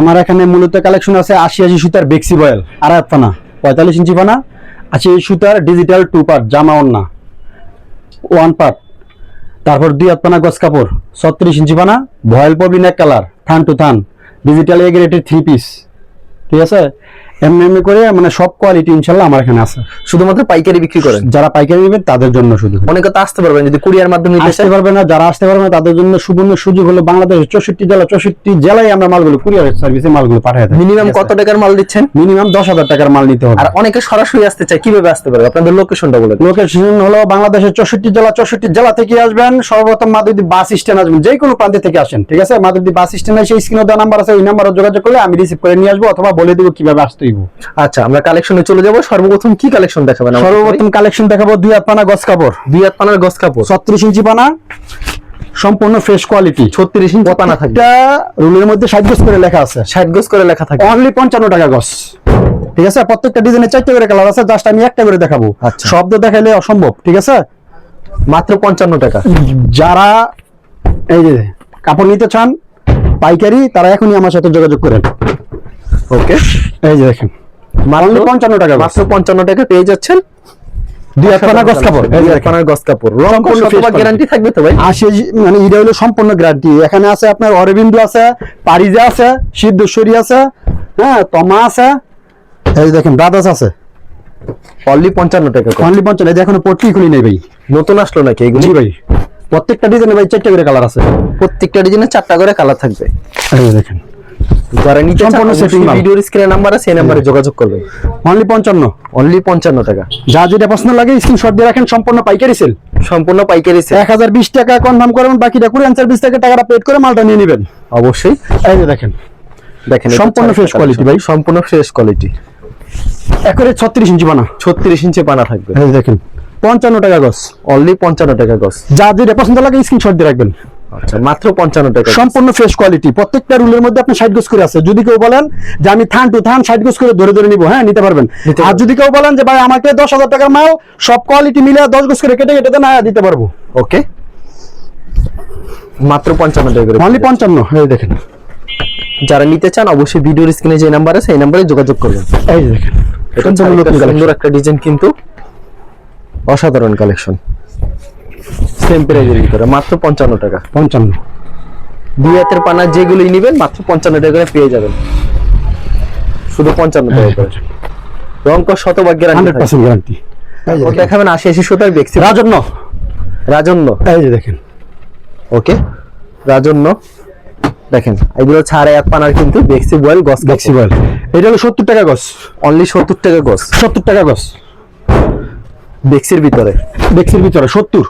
আমার এখানে মূলত কালেকশন আছে ৮০ সুতার বেক্সি বয়েল আড়াই পানা ৪৫ ইঞ্চি পানা, ৮০ সুতার ডিজিটাল 2 পার্ট জামা ওড়না 1 পার্ট, তারপর 2 হাত পানা গস কাপড় ৩৬ ইঞ্চি পানা, ভয়েল পবিন এক কালার থান টু থান ডিজিটাল এ গ্রেডের 3 পিস। ঠিক আছে, এমনি করে মানে সব কোয়ালিটি ইনশাআল্লাহ আমার এখানে আছে। শুধুমাত্র পাইকারি বিক্রি করেন? যারা পাইকারি নেবেন তাদের জন্য শুধু। অনেকে তো আসতে পারবেন, যদি কুরিয়ার মাধ্যমে নিতে আসতে পারবে না, যারা আসতে পারবে না তাদের জন্য সুবর্ণ সুযোগ হলো বাংলাদেশের 64 জেলায় আমরা মালগুলো কুরিয়ার সার্ভিসে মালগুলো পাঠাই দেয়। মিনিমাম কত টাকার মাল দিচ্ছেন? মিনিমাম ১০,০০০ টাকার মাল নিতে হবে। আর অনেকে সরাসরি আসতে চায়, কিভাবে আসতে পারবে? আপনাদের লোকেশনটা বলে দিন। লোকেশন হলো বাংলাদেশের 64 জেলা থেকে আসবেন। সর্বপ্রথম মাধবদী বাস স্ট্যান্ড আসবেন, যে কোনো প্রান্ত থেকে আসেন। ঠিক আছে, মাধবদী বাস স্ট্যান্ডে সেই স্ক্রিনে দেওয়া নাম্বার আছে, ওই নাম্বারে যোগাযোগ করলে আমি রিসিভ করে নিয়ে আসবো অথবা বলে দেবো কিভাবে আসতে হইব। আচ্ছা, আমরা কালেকশনে চলে যাব। সর্বপ্রথম কি কালেকশন দেখাবেন? সর্বপ্রথম কালেকশন দেখাবো 2 হাত পানা গস কাপড়, 2 হাত পানার গস কাপড় ৩৬ ইঞ্চি পানা, সম্পূর্ণ ফ্রেশ কোয়ালিটি। 36 ইঞ্চি পানা থাকবে। এটা রুলের মধ্যে 60 গজ করে লেখা আছে, 60 গজ করে লেখা থাকবে। অনলি 55 টাকা গজ। ঠিক আছে, প্রত্যেকটা ডিজাইনে 4টা করে কালার আছে, জাস্ট আমি একটা করে দেখাবো। আচ্ছা। শব্দ দেখাইলে অসম্ভব। ঠিক আছে, মাত্র 55 টাকা। যারা এই যে কাপড় নিতে চান পাইকারি, তারা এখনই আমার সাথে যোগাযোগ করেন। ওকে, এই যে দেখেন অনলি 55 টাকা, মাত্র 55 টাকা পেয়ে যাচ্ছেন 2 হাত পানা গস কাপড়। 2 হাত পানার গস কাপড়। রং কোন শতভাগ গ্যারান্টি থাকবে তো ভাই? 80 মানে এটা হলো সম্পূর্ণ গ্যারান্টি। এখানে আছে আপনার অরবিন্দু আছে, পারিজা আছে, সিদ্ধেশ্বরী আছে, হ্যাঁ তমা আছে, এই দেখেন ব্রাদার্স আছে। অনলি 55 টাকা। অনলি 55। এই যে এখনো পট্টি খুলি নেই ভাই। নতুন আসলো নাকি এগুলো? জি ভাই, প্রত্যেকটা ডিজাইনে ভাই 4টা করে কালার আছে। প্রত্যেকটা ডিজাইনে 4টা করে কালার থাকবে। এই যে দেখেন, যারা নিতে চান সম্পূর্ণ সেটিং মাল। ভিডিওর স্ক্রিনে নাম্বার আছে, এই নাম্বারে যোগাযোগ করবেন। অনলি 55। অনলি 55 টাকা। যা যেটা পছন্দ লাগে স্ক্রিনশট দিয়ে রাখেন। সম্পূর্ণ পাইকারি সেল, সম্পূর্ণ পাইকারি সেল। 1020 টাকা কনফার্ম করবেন, বাকিটা কুরিয়ার সার্ভিস থেকে টাকাটা পেড করে মালটা নিয়ে নেবেন অবশ্যই। এই যে দেখেন, দেখেন সম্পূর্ণ ফ্রেশ কোয়ালিটি ভাই, সম্পূর্ণ ফ্রেশ কোয়ালিটি। একরে 36 ইঞ্চি বানা, 36 ইঞ্চি পানা থাকবে। এই দেখেন 55 টাকা গজ। অনলি 55 টাকা গজ। যা যেটা পছন্দ লাগে স্ক্রিনশট দিয়ে রাখবেন। আচ্ছা, মাত্র 55 টাকা। সম্পূর্ণ ফ্রেশ কোয়ালিটি। প্রত্যেকটা রুলের মধ্যে আপনি 60 গজ করে আছে। যদি কেউ বলেন যে আমি থান টু থান 60 গজ করে ধরে ধরে নিব, হ্যাঁ নিতে পারবেন। আর যদি কেউ বলেন যে ভাই আমাকে 10,000 টাকার মাল সব কোয়ালিটি মিলে 10 গজ করে কেটে কেটে দেন, দিতে পারবো। ওকে, মাত্র 55 টাকা করে। অনলি 55। এই দেখেন, যারা নিতে চান অবশ্যই ভিডিওর স্ক্রিনে যে নাম্বার আছে এই নাম্বারে যোগাযোগ করবেন। এই যে দেখেন, এটা সুন্দর একটা ডিজাইন, কিন্তু অসাধারণ কালেকশন। সেম প্রাইজের ভিতরে মাত্র 55 টাকা। 55। 2 হাতের পানা যেগুলোই নেবেন মাত্র 55 টাকা করে পেয়ে যাবেন। শুধু 55 টাকা করে। রং কস শতভাগ গ্যারান্টি, 100% গ্যারান্টি। ও দেখাবেন 80 সুতার বেক্সি রাজন্য। রাজন্য, এই যে দেখেন, ওকে রাজন্য। দেখেন এগুলো ছাড়ে এক পানার কিন্তু বেক্সি বয়েল গস বেক্সি বয়েল। এটা হলো 70 টাকা গজ। অনলি 70 টাকা গস। 70 টাকা গজ বেক্সির ভিতরে। বেক্সির ভিতরে 70।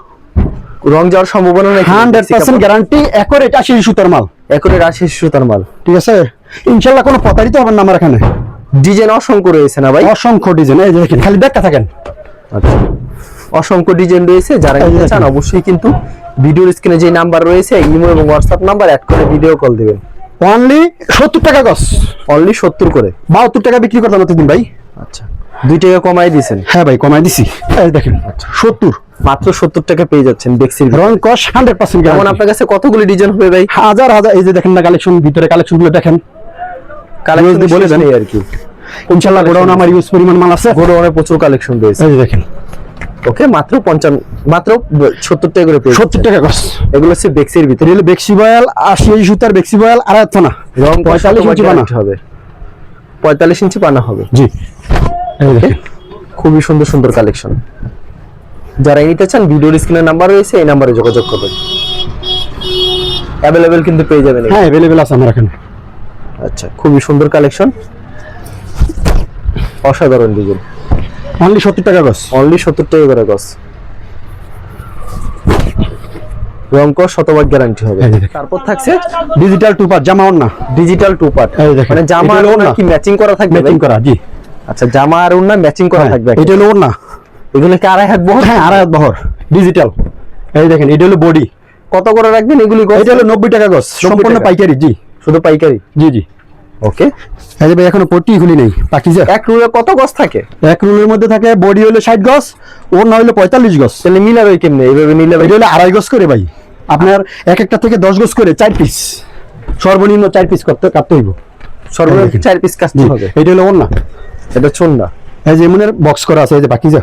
রং যাওয়ার সম্ভাবনা নাই। 100% গ্যারান্টি। একরে 80 সুতার মাল, একরে 80 সুতার মাল। ঠিক আছে, ইনশাআল্লাহ কোনো প্রতারিত হবেন না আমার এখানে। ডিজাইন অসংখ্য রয়েছে না ভাই? অসংখ্য ডিজাইন। এই যে দেখেন, খালি দেখা থাকেন। আচ্ছা, অসংখ্য ডিজাইন রয়েছে। যারা নিতে চান অবশ্যই কিন্তু ভিডিওর স্ক্রিনে যে নাম্বার রয়েছে ইমো এবং হোয়াটসঅ্যাপ নাম্বার অ্যাড করে ভিডিও কল দিবেন। অনলি 70 টাকা গজ। অনলি 70 করে। 72 টাকা বিক্রি করতাম এতদিন ভাই। আচ্ছা, 2 টাকা কমাই দিয়েছেন? হ্যাঁ ভাই, কমাই দিছি। এই দেখেন 70, মাত্র 70 টাকা পেয়ে যাচ্ছেন বেক্সির। রং কস 100% যেমন গ্যারান্টি। আপনার কাছে কতগুলি ডিজাইন হবে ভাই? হাজার হাজার। এই যে দেখেন না কালেকশন, ভিতরে কালেকশনগুলো দেখেন। কালেকশন বলে দেন আর কি। ইনশাআল্লাহ গোডাউন আমার ইউজ পরিমাণ মাল আছে। গোডাউনে প্রচুর কালেকশন রয়েছে। এই যে দেখেন, ওকে, মাত্র 70 টাকা করে পেয়ে 70 টাকা গজ। এগুলো হচ্ছে বেক্সির ভিতরে। এটা হলো বেক্সি বয়েল, 80 সুতার বেক্সি বয়েল, আড়াই থানা। রং 45 ইঞ্চি বানা হবে। 45 ইঞ্চি পানা হবে। জি, এই দেখেন খুবই সুন্দর সুন্দর কালেকশন। যারা নিতে চান ভিডিওর স্ক্রিনে নাম্বার রয়েছে, এই নাম্বারে যোগাযোগ করবেন। অ্যাভেলেবেল কিন্তু পেয়ে যাবেন। হ্যাঁ अवेलेबल আছে আমার এখানে। আচ্ছা, খুবই সুন্দর কালেকশন, অসাধারণ ডিজাইন। অনলি 70 টাকা গজ। অনলি 70 টাকা করে গজ। রং কস শতভাগ গ্যারান্টি হবে। তারপর থাকছে ডিজিটাল 2 পার্ট জামা ওড়না। Digital 2 part. এই দেখেন, মানে জামা আর ওড়না কি ম্যাচিং করা থাকবে? ম্যাচিং করা, জি। আচ্ছা, জামা আর ওড়না ম্যাচিং করা থাকবে। এটা হলো ওড়না। এগুলো কি আড়াই হাত বহর? হ্যাঁ, আড়াই হাত বহর ডিজিটাল। এই দেখেন, এটা হলো বডি। কত করে রাখবেন এগুলি? এটা হলো 90 টাকা গজ, সম্পূর্ণ পাইকারি। জি, শুধু পাইকারি। জি জি। ওকে, এই যে ভাই এখনো পট্টি খুলি নাই, বাকি যে এক রুলে কত গজ থাকে? এক রুলের মধ্যে থাকে বডি হলো 60 গজ, ওড়না হলো 45 গজ। তাহলে মিলাবে কেমনে? এইভাবে নিলে এটা হলো আড়াই গজ করে ভাই। আপনার এক একটা থেকে 10 গজ করে 4 পিস, সর্বনিম্ন 4 পিস কাটতে হইব। সর্বনিম্ন 4 পিস কাজ জি, হবে। এটা হলো ওন্না। এটা চুন্না। এই যে এমনের বক্স করা আছে, এই যে বাকি যা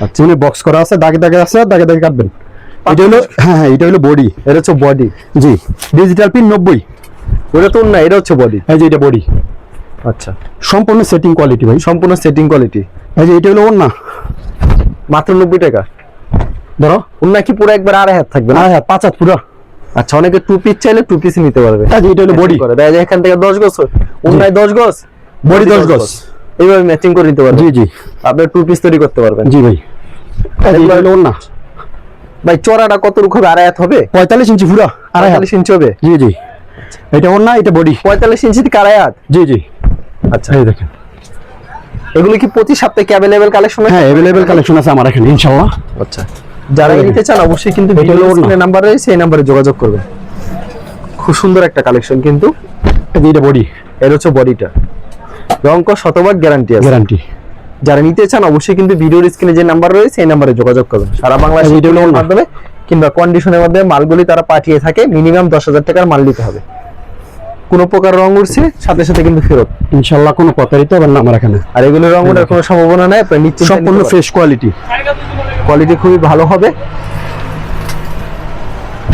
আচ্ছা, এমনি বক্স করা আছে, দাগে দাগে আছে, দাগে দাগে কাটবেন। এটা হলো, হ্যাঁ হ্যাঁ, এটা হলো বডি। এটা হচ্ছে বডি। জি, ডিজিটাল পিন 90। ওটা তো না, এটা হচ্ছে বডি। এই যে এটা বডি, আচ্ছা, সম্পূর্ণ সেটিং কোয়ালিটি ভাই। সম্পূর্ণ সেটিং কোয়ালিটি। এই যে এটা হলো ওন্না, মাত্র 90 টাকা। ধরো ওন্না কি পুরো একবার আড়াই হাত থাকবে না? হ্যাঁ হ্যাঁ, 5 হাত পুরো। আচ্ছা, অনেকে 2 পিস চাইলে 2 পিস নিতে পারবে। এই যে এটা হলো বডি, করে দেয় যে এখান থেকে 10 গজ, ওন্নায় 10 গজ, বডি 10 গজ। এইভাবে ম্যাচিং করে নিতে পারবেন। জি জি আপনি 2 পিস তৈরি করতে পারবেন। জি ভাই। এই যে এটা হলো ওন্না, ভাই চড়াটা কত রকম হবে? আড়াই হাত হবে? 45 ইঞ্চি পুরো, আড়াই হাত। 45 ইঞ্চি হবে? জি জি, এটা ওন্না, এটা বডি। 45 ইঞ্চি থেকে আড়াই হাত? জি জি। আচ্ছা, এই দেখেন, এগুলো কি প্রতি সপ্তাহে অ্যাভেলেবেল কালেকশন? হ্যাঁ অ্যাভেলেবেল কালেকশন আছে আমার এখানে ইনশাআল্লাহ। আচ্ছা, যারা নিতে চান অবশ্যই কিন্তু এটা ভিডিও হলো ওড়না। স্ক্রিনে নাম্বার রয়েছে, এই নম্বরে যোগাযোগ করবেন। খুব সুন্দর একটা কালেকশন কিন্তু। এই যে এটা বডি, এর হচ্ছে বডিটা, রং কস শতভাগ গ্যারান্টি আছে। গ্যারান্টি। যারা নিতে চান অবশ্যই কিন্তু ভিডিওর স্ক্রিনে যে নাম্বার রয়েছে এই নম্বরে যোগাযোগ করবেন। সারা বাংলাদেশে এই যে এটা হলো ওড়না। মাধ্যমে কিংবা কন্ডিশনের মধ্যে মালগুলি তারা পাঠিয়ে থাকে। মিনিমাম 10,000 টাকার মাল নিতে হবে। কোনো প্রকার রং উঠছে সাথে সাথে কিন্তু ফেরত। ইনশাআল্লাহ কোনো কথাই তো হবে না আমার এখানে। আর এগুলো রং ওঠার কোনো সম্ভাবনা নাই। আপনি নিশ্চিন্তে সম্পূর্ণ ফ্রেশ কোয়ালিটি, কোয়ালিটি খুবই ভালো হবে।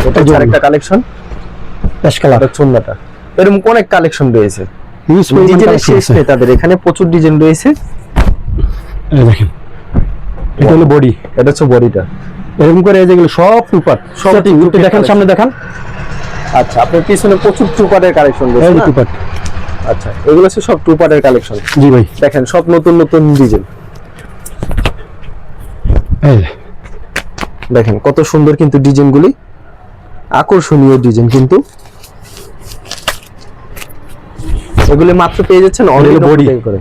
এটা হচ্ছে জি। আরেকটা কালেকশন, ফ্রেশ কালার। এটা চুন্নাটা। এরকম অনেক কালেকশন রয়েছে, ইউজ ডিজাইনের শেষ নেই তাদের এখানে, প্রচুর ডিজাইন রয়েছে। এই দেখেন, এটা হলো বডি। এটা হচ্ছে বডিটা। এরকম করে এই যেগুলো সব টুপার সব সেটিং two-part দেখেন, collection। সামনে দেখান। আচ্ছা, আপনার পিছনে প্রচুর টু পার্টের কালেকশন এই রয়েছে যে না? টুপার। আচ্ছা, এগুলো হচ্ছে সব টু পার্টের কালেকশন। জি ভাই। দেখেন সব নতুন নতুন ডিজাইন। এই দেখেন কত সুন্দর কিন্তু ডিজাইনগুলি, আকর্ষণীয় ডিজাইন কিন্তু। এগুলি মাত্র পেয়ে যাচ্ছেন অনলি এগুলো body। 90 টাকা করে।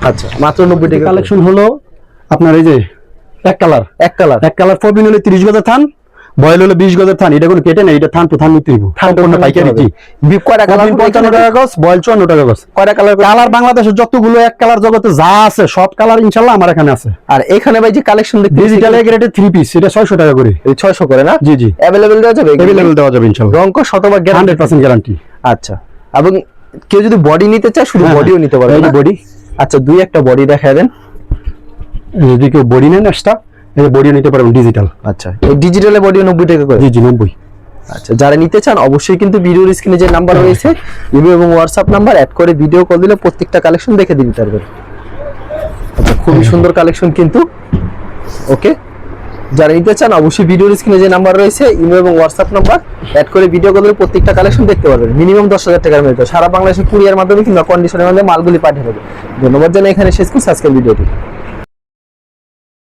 আচ্ছা, মাত্র 90 টাকা কালেকশন হলো আপনার এই যে এক কালার, এক কালার। এক কালার ফবিন হলো 30 গজের থান, বয়েল হলো 20 গজের থান। এটা কোনো কেটে না, এটা থান টু থান নিতে হইব। সম্পূর্ণ পাইকারি। জি, কয়টা কালার? ফবিন 55 টাকা গজ, বয়েল 54 টাকা গজ। কয়টা কালার? কালার বাংলাদেশের যতগুলো এক কালার জগতে যা আছে সব কালার ইনশাআল্লাহ আমার এখানে আছে। আর এখানে ভাই যে কালেকশন দেখতে ডিজিটাল গ্রেডের 3 পিস, এটা 600 টাকা করে। 600 করে না? জি জি, अवेलेबल দেওয়া যাবে? अवेलेबल দেওয়া যাবে ইনশাআল্লাহ। রং কস শতভাগ গ্যারান্টি? 100% গ্যারান্টি। আচ্ছা, এবং কেউ যদি বডি নিতে চায় শুধু বডিও নিতে পারবে। এই যে না? বডি। আচ্ছা, দুই একটা বডি দেখায় দেন। যদি কেউ বডি নেন এক্সট্রা, এই যে বডিও নিতে পারবেন ডিজিটাল। আচ্ছা, এই ডিজিটালে বডিও 90 টাকা করে? জি জি, 90। আচ্ছা, যারা নিতে চান অবশ্যই কিন্তু ভিডিওর স্ক্রিনে যে নাম্বার রয়েছে ইমেল এবং হোয়াটসঅ্যাপ নাম্বার অ্যাড করে ভিডিও কল দিলে প্রত্যেকটা কালেকশন দেখে দিতে পারবেন। আচ্ছা, খুবই সুন্দর কালেকশন কিন্তু। ওকে, যারা নিতে চান অবশ্যই ভিডিওর স্ক্রিনে যে নাম্বার রয়েছে ইমেল এবং হোয়াটসঅ্যাপ নাম্বার অ্যাড করে ভিডিও কল দিলে প্রত্যেকটা কালেকশন দেখতে পারবেন। মিনিমাম 10,000 টাকার মধ্যে সারা বাংলাদেশে কুরিয়ার মাধ্যমে কিংবা কন্ডিশনের মাধ্যমে মালগুলি পাঠিয়ে দেবে। ধন্যবাদ জানাই, এখানে শেষ করছি আজকের ভিডিওটি।